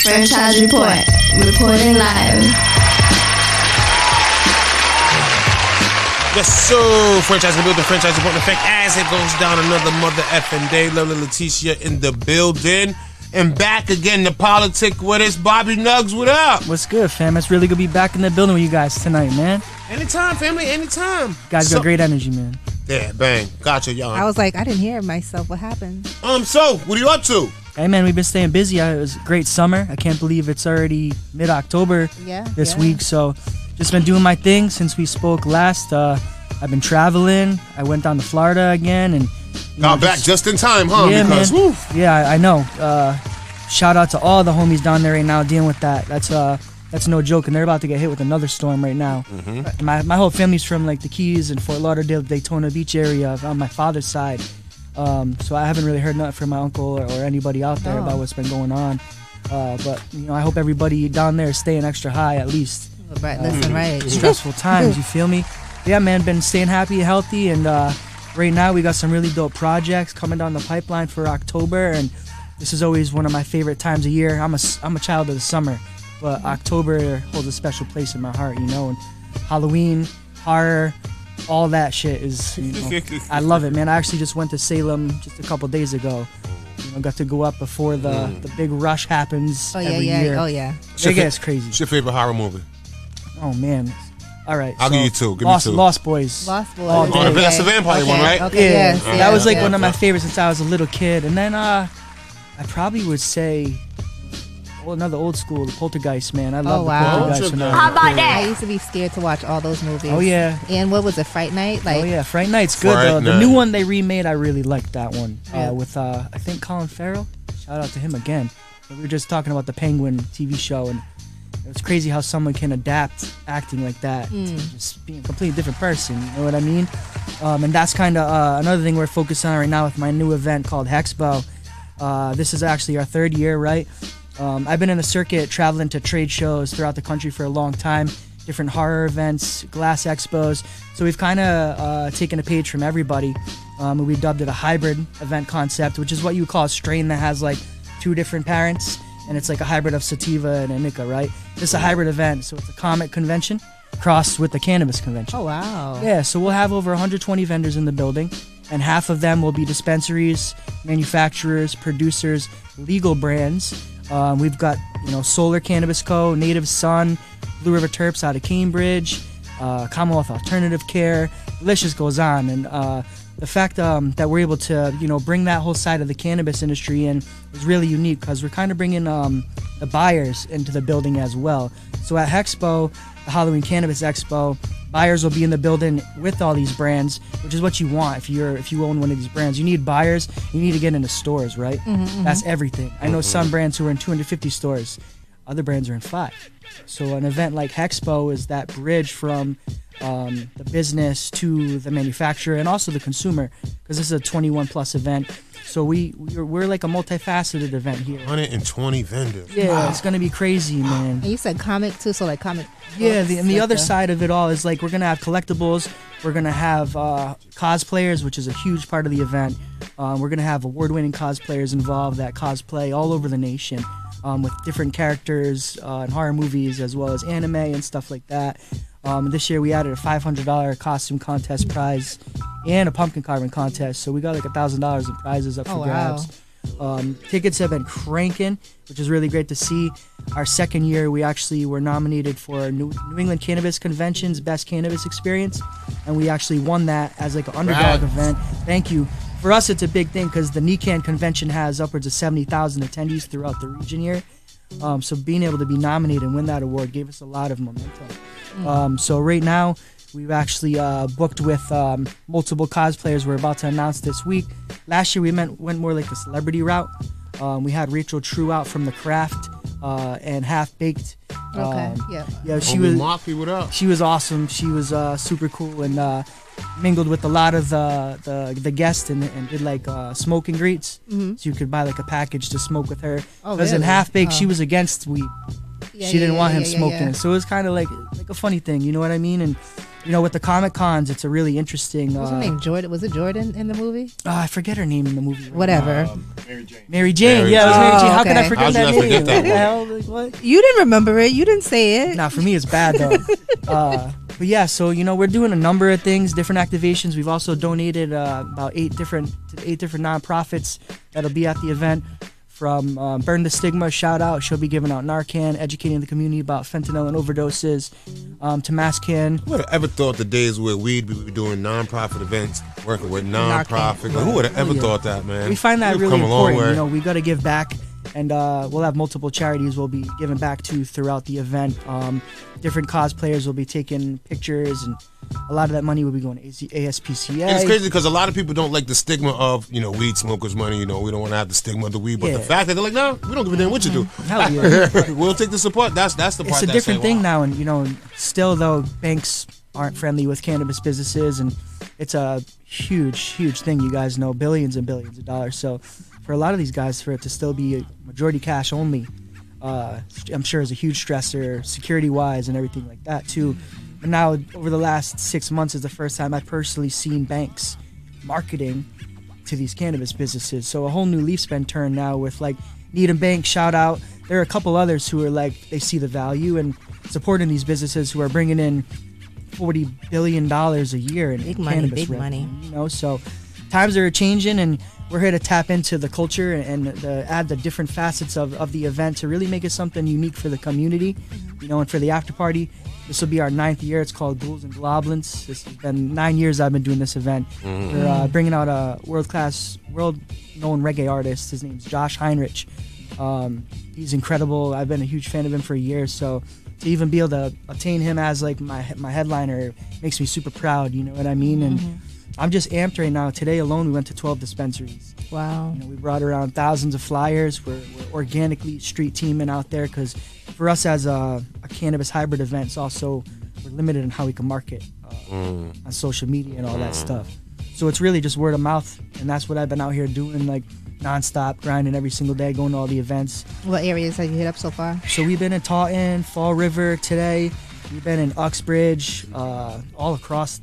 Franchise Report, reporting live. Yes, sir. Franchise Report, the Franchise Report effect as it goes down another mother effing day. Lovely Leticia in the building. And back again to politic with us, Bobby Nuggz. What up? What's good, fam? It's really good to be back in the building with you guys tonight, man. Anytime, family, anytime. You guys got great energy, man. Yeah, bang. Gotcha, y'all. I was like, I didn't hear myself. What happened? So, what are you up to? Hey, man, we've been staying busy. It was a great summer. I can't believe it's already mid-October this week. So, just been doing my thing since we spoke last. I've been traveling. I went down to Florida again and got back just in time, huh? Yeah, because, man. Yeah, I know. Shout out to all the homies down there right now dealing with that. That's no joke, and they're about to get hit with another storm right now. Mm-hmm. My whole family's from like the Keys and Fort Lauderdale, Daytona Beach area on my father's side. So I haven't really heard nothing from my uncle or anybody out there about what's been going on. But I hope everybody down there is staying extra high at least. Right, listen, right. Stressful times, you feel me? Yeah, man, been staying happy and healthy, and right now we got some really dope projects coming down the pipeline for October, and this is always one of my favorite times of year. I'm a child of the summer, but October holds a special place in my heart, and Halloween, horror, all that shit is, I love it, man. I actually just went to Salem just a couple days ago. Got to go up before the big rush happens every year. Oh, yeah. It's crazy. What's your favorite horror movie? Oh, man. All right. I'll give you two. Give me two. Lost Boys. Lost Boys. Oh, that's the vampire one, right? Okay, yeah. yes, That was like one of my favorites since I was a little kid. And then I probably would say another old school, the Poltergeist, man. I love the Poltergeist. How about that? I used to be scared to watch all those movies. Oh, yeah. And what was it, Fright Night? Fright Night's good, though. The new one they remade, I really liked that one. With, I think, Colin Farrell. Shout out to him again. We were just talking about the Penguin TV show, and it's crazy how someone can adapt acting like that to just being a completely different person. You know what I mean? And that's kind of another thing we're focused on right now with my new event called Hexpo. This is actually our third year, right? I've been in the circuit traveling to trade shows throughout the country for a long time, different horror events, glass expos. So we've kind of taken a page from everybody. And we dubbed it a hybrid event concept, which is what you would call a strain that has like two different parents. And it's like a hybrid of sativa and indica, right? It's a hybrid event, so it's a comic convention crossed with the cannabis convention. Oh, wow. Yeah, so we'll have over 120 vendors in the building, and half of them will be dispensaries, manufacturers, producers, legal brands. We've got, Solar Cannabis Co., Native Sun, Blue River Terps out of Cambridge, Commonwealth Alternative Care. The list just goes on, and the fact that we're able to, bring that whole side of the cannabis industry in is really unique because we're kind of bringing the buyers into the building as well. So at Hexpo, the Halloween Cannabis Expo, buyers will be in the building with all these brands, which is what you want if you own one of these brands. You need buyers. You need to get into stores, right? That's everything. I know some brands who are in 250 stores. Other brands are in 5. So an event like Hexpo is that bridge from the business to the manufacturer and also the consumer, because this is a 21 plus event. So we're like a multifaceted event here. 120 vendors. Yeah, wow. It's gonna be crazy, man. And you said comic too, so like comic. Yeah, the other side of it all is like we're gonna have collectibles. We're gonna have cosplayers, which is a huge part of the event. We're gonna have award-winning cosplayers involved that cosplay all over the nation. With different characters in horror movies as well as anime and stuff like that. This year we added a $500 costume contest prize and a pumpkin carving contest, so we got like $1,000 in prizes up for grabs. Tickets have been cranking, which is really great to see. Our second year we actually were nominated for New England Cannabis Convention's Best Cannabis Experience, and we actually won that as like an underdog event. Thank you. For us, it's a big thing because the NECAN convention has upwards of 70,000 attendees throughout the region here. So being able to be nominated and win that award gave us a lot of momentum. So right now, we've actually booked with multiple cosplayers we're about to announce this week. Last year, we went more like the celebrity route. We had Rachel True out from The Craft and Half Baked. Yeah, she was Mafia, what up? She was awesome. She was super cool and mingled with a lot of the guests and did like smoke and greets. So you could buy like a package to smoke with her. Because in Half Baked, she was against weed. She didn't want him smoking it. So it was kind of like a funny thing, you know what I mean? And with the Comic Cons, it's a really interesting. What's her name? Jordan? Was it Jordan in the movie? I forget her name in the movie. Whatever. Mary Jane. Mary Yeah, it was Mary Jane. Jane. How could I Okay. forget How that should I name? forget that What the one? hell? Like, what? You didn't remember it. You didn't say it. Nah, for me it's bad though. But yeah, so we're doing a number of things, different activations. We've also donated about eight different nonprofits that'll be at the event. From Burn the Stigma, shout out. She'll be giving out Narcan, educating the community about fentanyl and overdoses. To Masscan. Who would have ever thought the days where we'd be doing non-profit events, working with non-profit? Who would have ever thought that, man? We find that We've really come a long important. way. We got to give back, and we'll have multiple charities we'll be giving back to throughout the event. Different cosplayers will be taking pictures, and a lot of that money will be going to ASPCA. And it's crazy because a lot of people don't like the stigma of, weed smokers' money. We don't want to have the stigma of the weed. But the fact that they're like, no, we don't give a damn what you do. Hell yeah. We'll take the support. That's the part. It's a that's different like, thing wow. now, and still though banks aren't friendly with cannabis businesses, and it's a huge thing. You guys know, billions and billions of dollars. So for a lot of these guys, for it to still be a majority cash only, I'm sure is a huge stressor, security wise and everything like that too. But now over the last 6 months is the first time I've personally seen banks marketing to these cannabis businesses. So a whole new leaf's been turned now with like Needham Bank, shout out. There are a couple others who are like, they see the value and supporting these businesses who are bringing in $40 billion a year in cannabis revenue. So times are changing, and we're here to tap into the culture and add the different facets of the event to really make it something unique for the community, and for the after party. This will be our 9th year. It's called Ghouls and Goblins. This has been 9 years I've been doing this event. We're bringing out a world-known reggae artist. His name's Josh Heinrich. He's incredible. I've been a huge fan of him for years, so to even be able to obtain him as like my headliner makes me super proud, you know what I mean? And I'm just amped right now. Today alone we went to 12 dispensaries. Wow. We brought around thousands of flyers. We're organically street teaming out there because for us as a cannabis hybrid event, it's also we're limited in how we can market on social media and all that stuff. So it's really just word of mouth, and that's what I've been out here doing, like nonstop, grinding every single day, going to all the events. What areas have you hit up so far? So we've been in Taunton, Fall River today. We've been in Uxbridge, all across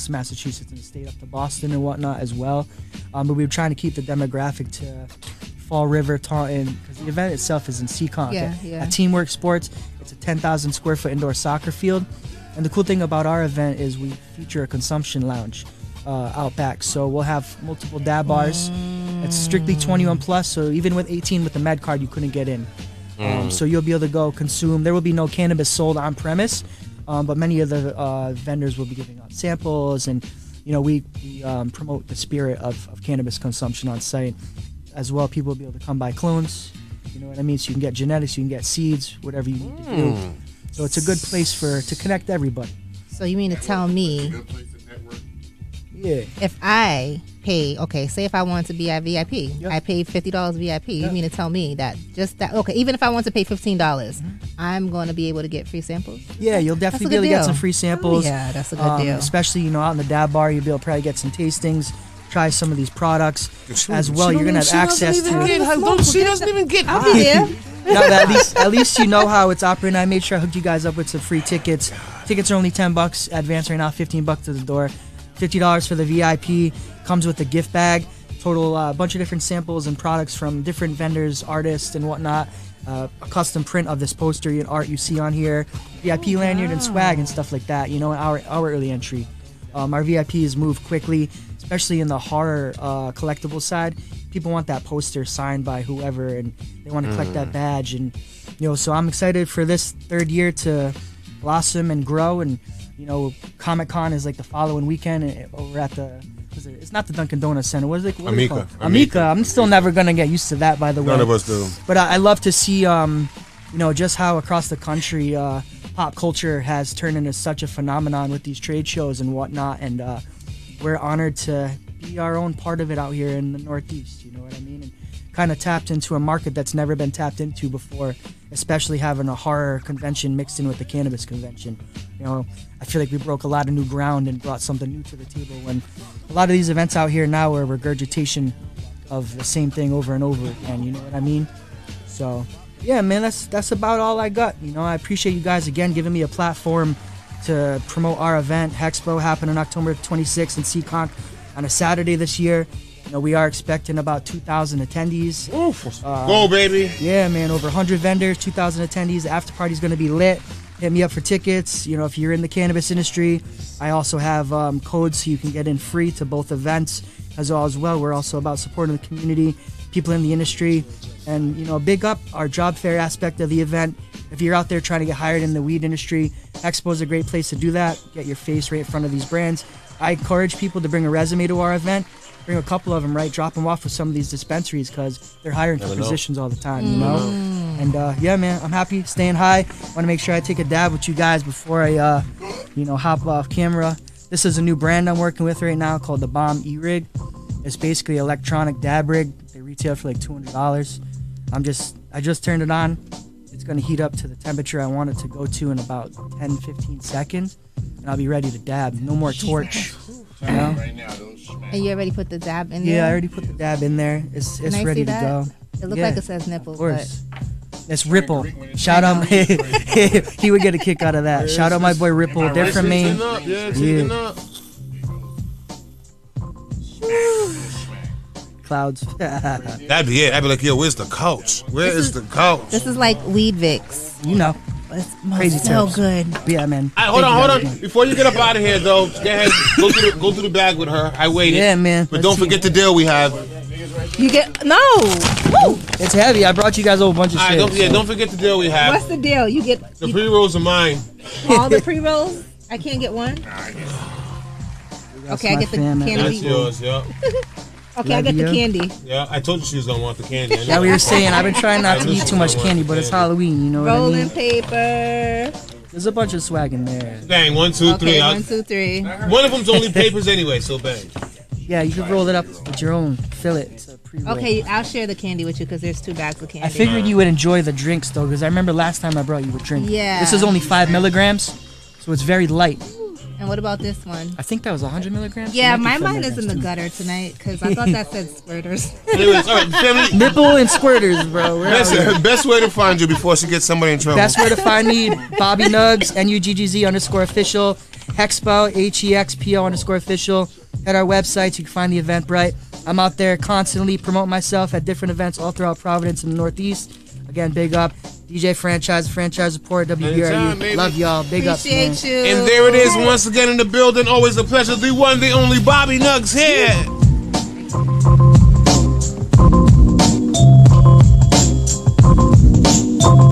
Massachusetts and the state up to Boston and whatnot as well. But we were trying to keep the demographic to Fall River, Taunton, because the event itself is in Seekonk. At Teamwork Sports, it's a 10,000 square foot indoor soccer field. And the cool thing about our event is we feature a consumption lounge out back. So we'll have multiple dab bars. It's strictly 21 plus, so even with 18 with the med card, you couldn't get in. So you'll be able to go consume. There will be no cannabis sold on premise, but many of the vendors will be giving out samples, and we promote the spirit of cannabis consumption on site as well. People will be able to come buy clones, you know what I mean? So you can get genetics, you can get seeds, whatever you need to do. So it's a good place to connect everybody. So you mean to tell me, Yeah. if I pay, say if I wanted to be at VIP, I paid $50 VIP. You mean to tell me that even if I want to pay $15, I'm going to be able to get free samples? Yeah, you'll definitely be able to get some free samples. Yeah, that's a good deal. Especially, out in the dab bar, you'll be able to probably get some tastings, try some of these products as well. You're going to have access to She doesn't even get I'll be there. No, at least you know how it's operating. I made sure I hooked you guys up with some free tickets. Tickets are only $10 advance right now, $15 to the door. $50 for the VIP. Comes with a gift bag. Total bunch of different samples and products from different vendors, artists, and whatnot. A custom print of this poster and art you see on here. VIP lanyard and swag and stuff like that. Our early entry. Our VIPs move quickly, especially in the horror collectible side. People want that poster signed by whoever, and they want to collect that badge. And so I'm excited for this third year to blossom and grow. And Comic Con is like the following weekend over at it's not the Dunkin' Donuts Center. What is it? Amica. I'm still never gonna get used to that, by the way. None of us do. But I love to see, just how across the country pop culture has turned into such a phenomenon with these trade shows and whatnot. And we're honored to be our own part of it out here in the Northeast. You know what I mean? And kind of tapped into a market that's never been tapped into before, especially having a horror convention mixed in with the cannabis convention. I feel like we broke a lot of new ground and brought something new to the table, when a lot of these events out here now are regurgitation of the same thing over and over again, you know what I mean? So yeah, man, that's about all I got. I appreciate you guys again giving me a platform to promote our event. Hexpo happened on October 26th in Seekonk on a Saturday this year. You know, we are expecting about 2,000 attendees. Oof. Go, baby. Yeah, man, over 100 vendors, 2,000 attendees. The after party's going to be lit. Hit me up for tickets. You know, if you're in the cannabis industry, I also have codes so you can get in free to both events as well. We're also about supporting the community, people in the industry, and, you know, big up our job fair aspect of the event. If you're out there trying to get hired in the weed industry, Expo is a great place to do that. Get your face right in front of these brands. I encourage people to bring a resume to our event. Bring a couple of them, right? Drop them off with some of these dispensaries because they're hiring for positions all the time, you know? And yeah, man, I'm happy, staying high. Want to make sure I take a dab with you guys before I, you know, hop off camera. This is a new brand I'm working with right now called the Bomb E-Rig. It's basically an electronic dab rig. They retail for like $200. I just turned it on. It's going to heat up to the temperature I want it to go to in about 10-15 seconds, and I'll be ready to dab. No more torch. You know? And you already put the dab in there? Yeah, I already put the dab in there. It's ready to go. It looks like it says nipple. Of course. It's Ripple. Shout out. He would get a kick out of that. Shout out my boy Ripple. They're from Maine. Yeah. Clouds. That'd be it. I'd be like, yo, where's the couch? Where is the couch? This is like Weed Vicks. You know. It's Crazy so tips. good. Yeah, man. Hold on. Before you get up out of here, though, go ahead. Go through the bag with her. I waited. Yeah, man. But don't forget the deal we have. You get no. Woo! It's heavy. I brought you guys a whole bunch of shit. Don't forget the deal we have. What's the deal? You get The pre-rolls are mine. all the pre-rolls? I can't get one? Okay, I get the candy. That's yours, yeah. Okay, I get the candy. Yeah, I told you she was going to want the candy. Yeah, we were saying, I've been trying not to eat too much candy, but it's Halloween, you know what I Rolling mean? paper. There's a bunch of swag in there. Bang, 1, 2, 3. Okay, 1, 2, 3. One of them's only papers anyway, so bang. Yeah, you can roll it up with your own fillet. It's a pre-roll. Okay, I'll share the candy with you because there's 2 bags of candy. I figured you would enjoy the drinks, though, because I remember last time I brought you a drink. Yeah. This is only 5 milligrams, so it's very light. And what about this one? I think that was 100 milligrams. Yeah, It might my be mind is in the too. gutter tonight because I thought that said squirters. Anyways, all right, family. Nipple and squirters, bro. Where are we? Listen, best way to find you before she gets somebody in trouble. Best way to find me, Bobby Nuggz, NUGGZ_official, Hexpo, HEXPO_official. At our websites, you can find the Eventbrite. I'm out there constantly promoting myself at different events all throughout Providence and the Northeast. Again, big up. DJ Franchise Report, Anytime, WBRU. Love y'all. Big up, man. Appreciate you. And there it is once again in the building. Always a pleasure. The one, the only Bobby Nuggz here.